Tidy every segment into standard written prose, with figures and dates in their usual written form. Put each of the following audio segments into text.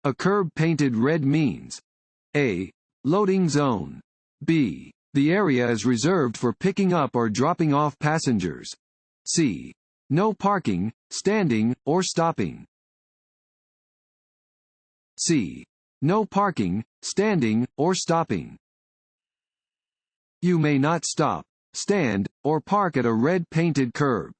A curb painted red means A. Loading zone. B. The area is reserved for picking up or dropping off passengers. C. No parking, standing, or stopping. C. No parking, standing, or stopping. You may not stop, stand, or park at a red painted curb.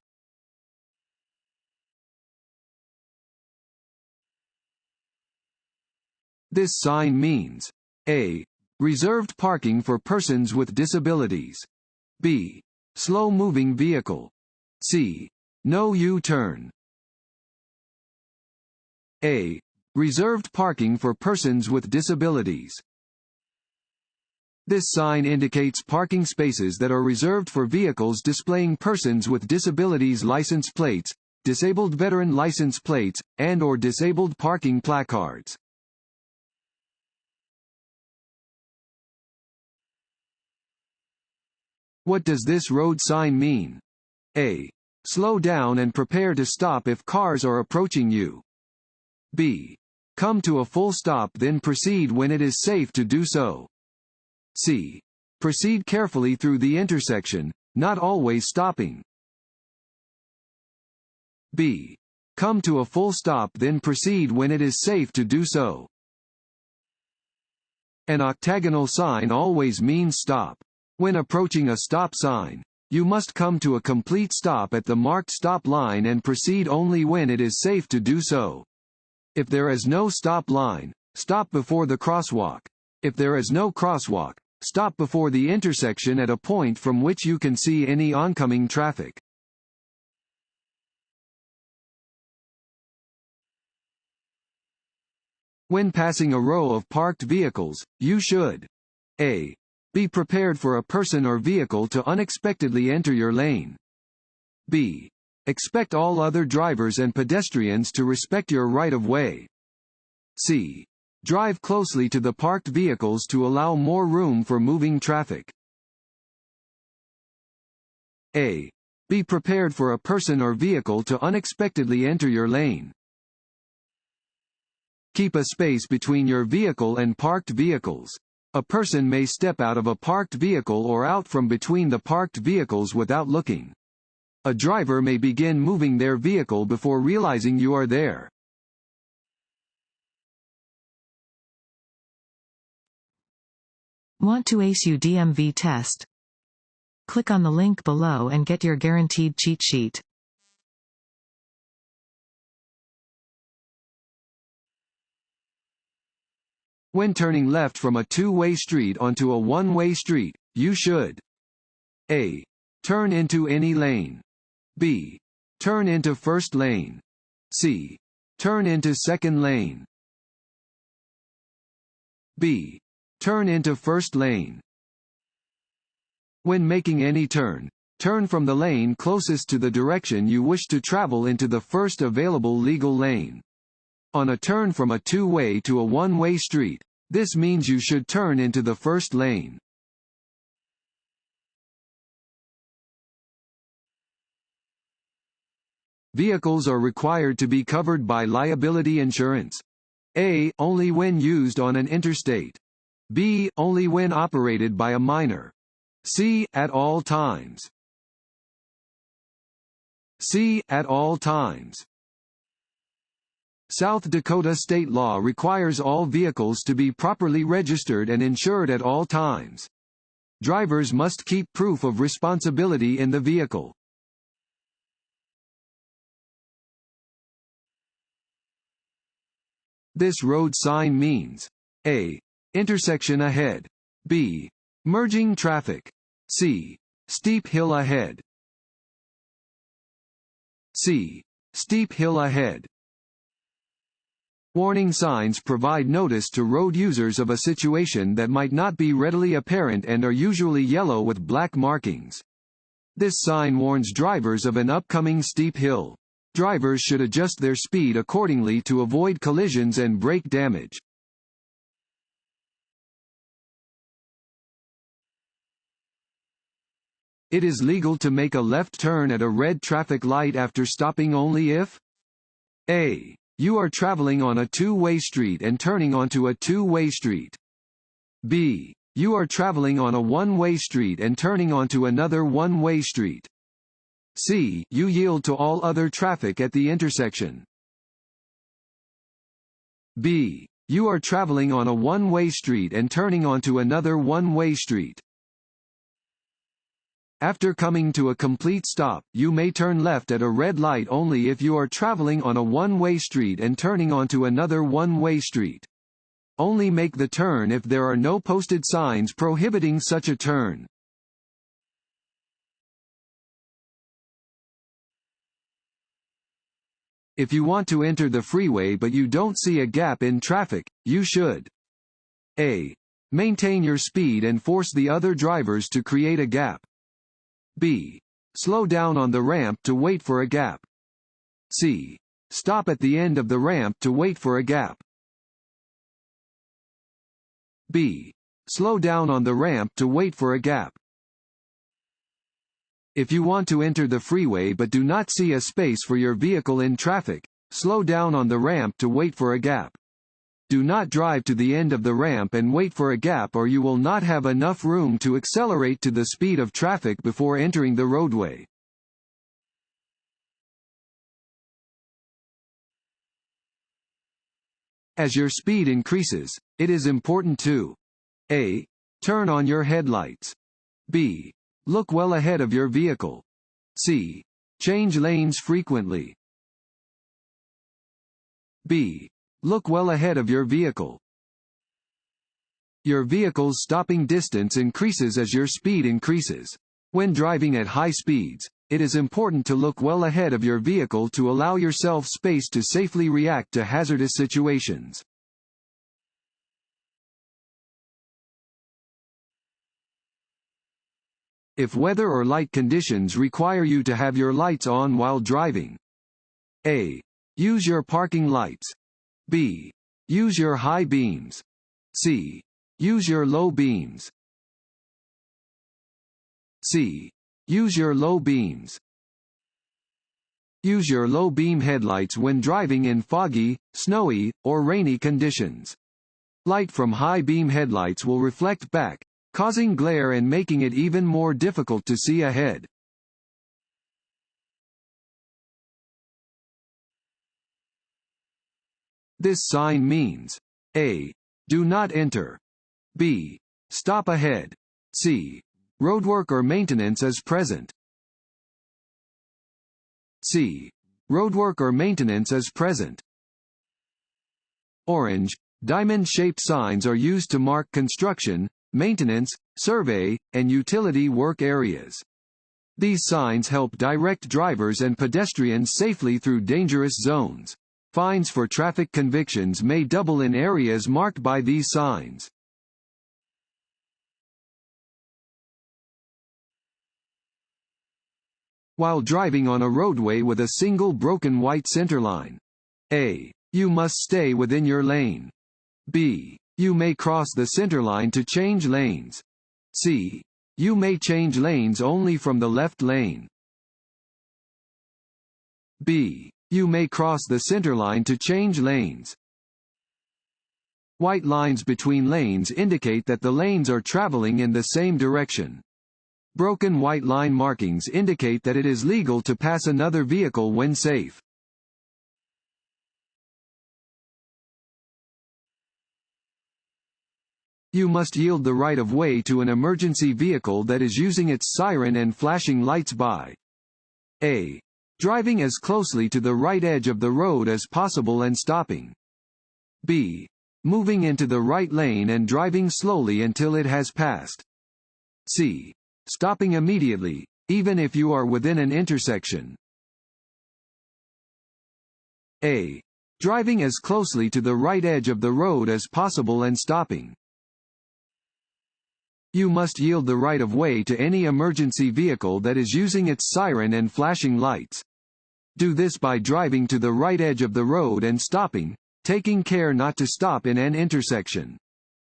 This sign means A. Reserved parking for persons with disabilities. B. Slow-moving vehicle. C. No U-turn. A. Reserved parking for persons with disabilities. This sign indicates parking spaces that are reserved for vehicles displaying persons with disabilities license plates, disabled veteran license plates, and/or disabled parking placards. What does this road sign mean? A. Slow down and prepare to stop if cars are approaching you. B. Come to a full stop then proceed when it is safe to do so. C. Proceed carefully through the intersection, not always stopping. B. Come to a full stop then proceed when it is safe to do so. An octagonal sign always means stop. When approaching a stop sign, you must come to a complete stop at the marked stop line and proceed only when it is safe to do so. If there is no stop line, stop before the crosswalk. If there is no crosswalk, stop before the intersection at a point from which you can see any oncoming traffic. When passing a row of parked vehicles, you should A. Be prepared for a person or vehicle to unexpectedly enter your lane. B. Expect all other drivers and pedestrians to respect your right-of-way. C. Drive closely to the parked vehicles to allow more room for moving traffic. A. Be prepared for a person or vehicle to unexpectedly enter your lane. Keep a space between your vehicle and parked vehicles. A person may step out of a parked vehicle or out from between the parked vehicles without looking. A driver may begin moving their vehicle before realizing you are there. Want to ace your DMV test? Click on the link below and get your guaranteed cheat sheet. When turning left from a two-way street onto a one-way street, you should A. Turn into any lane. B. Turn into first lane. C. Turn into second lane. B. Turn into first lane. When making any turn, turn from the lane closest to the direction you wish to travel into the first available legal lane. On a turn from a two-way to a one-way street, this means you should turn into the first lane. Vehicles are required to be covered by liability insurance. A. Only when used on an interstate. B. Only when operated by a minor. C. At all times. C. At all times. South Dakota state law requires all vehicles to be properly registered and insured at all times. Drivers must keep proof of responsibility in the vehicle. This road sign means A. Intersection ahead. B. Merging traffic. C. Steep hill ahead. C. Steep hill ahead. Warning signs provide notice to road users of a situation that might not be readily apparent and are usually yellow with black markings. This sign warns drivers of an upcoming steep hill. Drivers should adjust their speed accordingly to avoid collisions and brake damage. It is legal to make a left turn at a red traffic light after stopping only if A. You are traveling on a two-way street and turning onto a two-way street. B. You are traveling on a one-way street and turning onto another one-way street. C. You yield to all other traffic at the intersection. B. You are traveling on a one-way street and turning onto another one-way street. After coming to a complete stop, you may turn left at a red light only if you are traveling on a one-way street and turning onto another one-way street. Only make the turn if there are no posted signs prohibiting such a turn. If you want to enter the freeway but you don't see a gap in traffic, you should A. Maintain your speed and force the other drivers to create a gap. B. Slow down on the ramp to wait for a gap. C. Stop at the end of the ramp to wait for a gap. B. Slow down on the ramp to wait for a gap. If you want to enter the freeway but do not see a space for your vehicle in traffic, slow down on the ramp to wait for a gap. Do not drive to the end of the ramp and wait for a gap, or you will not have enough room to accelerate to the speed of traffic before entering the roadway. As your speed increases, it is important to A. Turn on your headlights. B. Look well ahead of your vehicle. C. Change lanes frequently. B. Look well ahead of your vehicle. Your vehicle's stopping distance increases as your speed increases. When driving at high speeds, it is important to look well ahead of your vehicle to allow yourself space to safely react to hazardous situations. If weather or light conditions require you to have your lights on while driving, A. Use your parking lights. B. Use your high beams. C. Use your low beams. C. Use your low beams. Use your low beam headlights when driving in foggy, snowy, or rainy conditions. Light from high beam headlights will reflect back, causing glare and making it even more difficult to see ahead. This sign means A. Do not enter. B. Stop ahead. C. Roadwork or maintenance is present. C. Roadwork or maintenance is present. Orange, diamond-shaped signs are used to mark construction, maintenance, survey, and utility work areas. These signs help direct drivers and pedestrians safely through dangerous zones. Fines for traffic convictions may double in areas marked by these signs. While driving on a roadway with a single broken white centerline, A. You must stay within your lane. B. You may cross the centerline to change lanes. C. You may change lanes only from the left lane. B. You may cross the centerline to change lanes. White lines between lanes indicate that the lanes are traveling in the same direction. Broken white line markings indicate that it is legal to pass another vehicle when safe. You must yield the right of way to an emergency vehicle that is using its siren and flashing lights by A. Driving as closely to the right edge of the road as possible and stopping. B. Moving into the right lane and driving slowly until it has passed. C. Stopping immediately, even if you are within an intersection. A. Driving as closely to the right edge of the road as possible and stopping. You must yield the right of way to any emergency vehicle that is using its siren and flashing lights. Do this by driving to the right edge of the road and stopping, taking care not to stop in an intersection.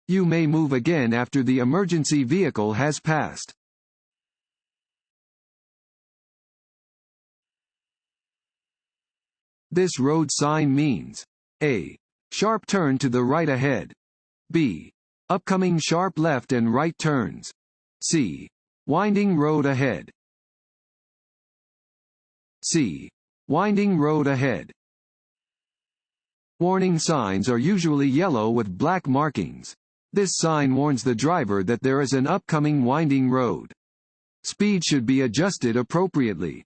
You may move again after the emergency vehicle has passed. This road sign means A. Sharp turn to the right ahead. B. Upcoming sharp left and right turns. C. Winding road ahead. C. Winding road ahead. Warning signs are usually yellow with black markings. This sign warns the driver that there is an upcoming winding road. Speed should be adjusted appropriately.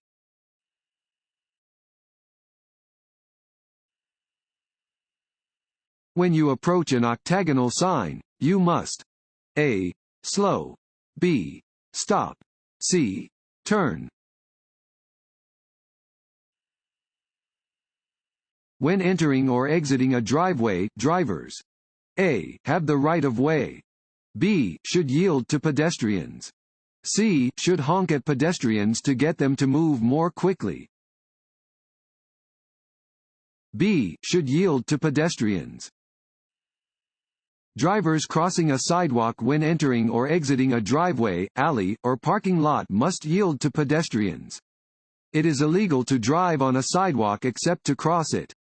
When you approach an octagonal sign, you must A. Slow. B. Stop. C. Turn. When entering or exiting a driveway, drivers A. Have the right of way. B. Should yield to pedestrians. C. Should honk at pedestrians to get them to move more quickly. B. Should yield to pedestrians. Drivers crossing a sidewalk when entering or exiting a driveway, alley, or parking lot must yield to pedestrians. It is illegal to drive on a sidewalk except to cross it.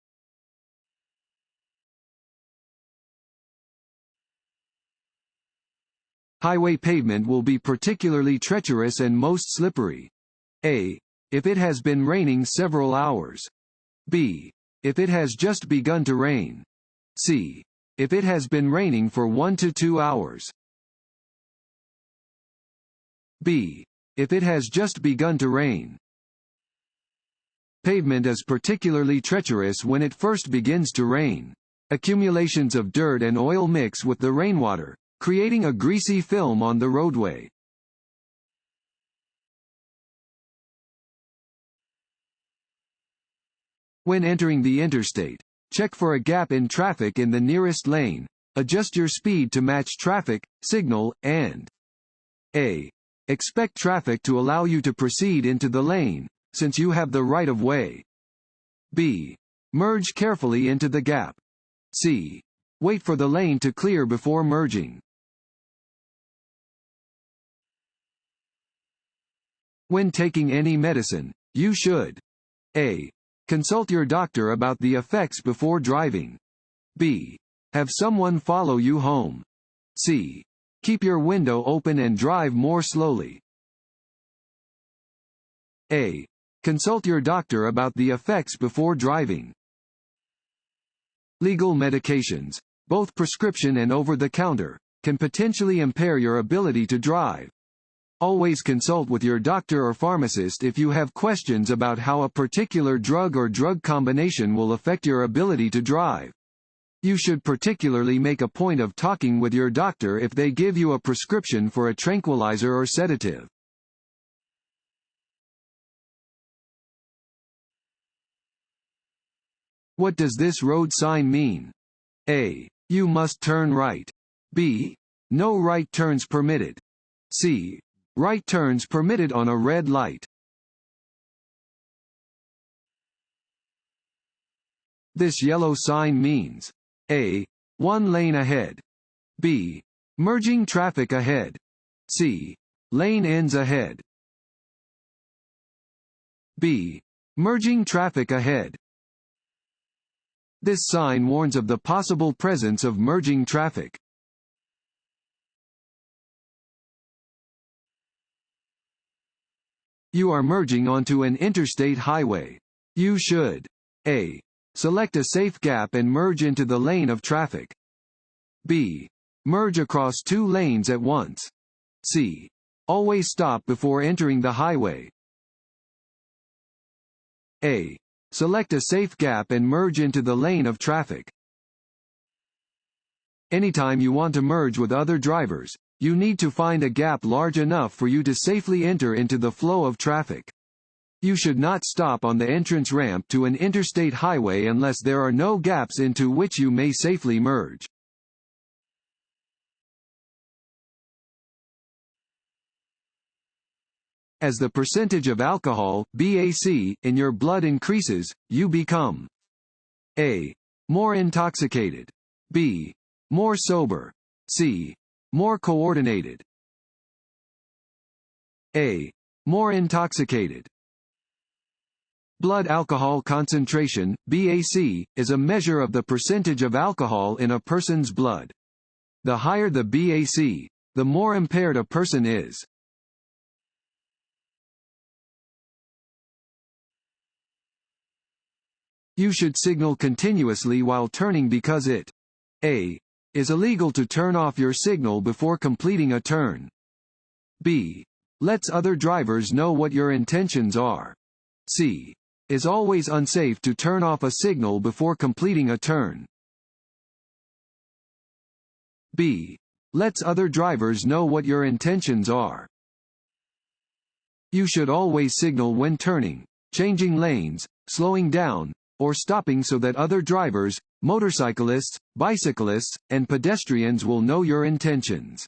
Highway pavement will be particularly treacherous and most slippery. A. If it has been raining several hours. B. If it has just begun to rain. C. If it has been raining for 1 to 2 hours. B. If it has just begun to rain. Pavement is particularly treacherous when it first begins to rain. Accumulations of dirt and oil mix with the rainwater, creating a greasy film on the roadway. When entering the interstate, check for a gap in traffic in the nearest lane, adjust your speed to match traffic, signal, and A. Expect traffic to allow you to proceed into the lane, since you have the right of way. B. Merge carefully into the gap. C. Wait for the lane to clear before merging. When taking any medicine, you should A. Consult your doctor about the effects before driving. B. Have someone follow you home. C. Keep your window open and drive more slowly. A. Consult your doctor about the effects before driving. Legal medications, both prescription and over-the-counter, can potentially impair your ability to drive. Always consult with your doctor or pharmacist if you have questions about how a particular drug or drug combination will affect your ability to drive. You should particularly make a point of talking with your doctor if they give you a prescription for a tranquilizer or sedative. What does this road sign mean? A. You must turn right. B. No right turns permitted. C. Right turns permitted on a red light. This yellow sign means A. One lane ahead. B. Merging traffic ahead. C. Lane ends ahead. B. Merging traffic ahead. This sign warns of the possible presence of merging traffic. You are merging onto an interstate highway. You should A. Select a safe gap and merge into the lane of traffic. B. Merge across 2 lanes at once. C. Always stop before entering the highway. A. Select a safe gap and merge into the lane of traffic. Anytime you want to merge with other drivers, you need to find a gap large enough for you to safely enter into the flow of traffic. You should not stop on the entrance ramp to an interstate highway unless there are no gaps into which you may safely merge. As the percentage of alcohol, BAC, in your blood increases, you become A. More intoxicated. B. More sober. C. More coordinated. A. More intoxicated. Blood alcohol concentration, BAC, is a measure of the percentage of alcohol in a person's blood. The higher the BAC, the more impaired a person is. You should signal continuously while turning because it a. is illegal to turn off your signal before completing a turn. B. lets other drivers know what your intentions are. C. is always unsafe to turn off a signal before completing a turn. B. lets other drivers know what your intentions are. You should always signal when turning, changing lanes, slowing down, or stopping so that other drivers, motorcyclists, bicyclists, and pedestrians will know your intentions.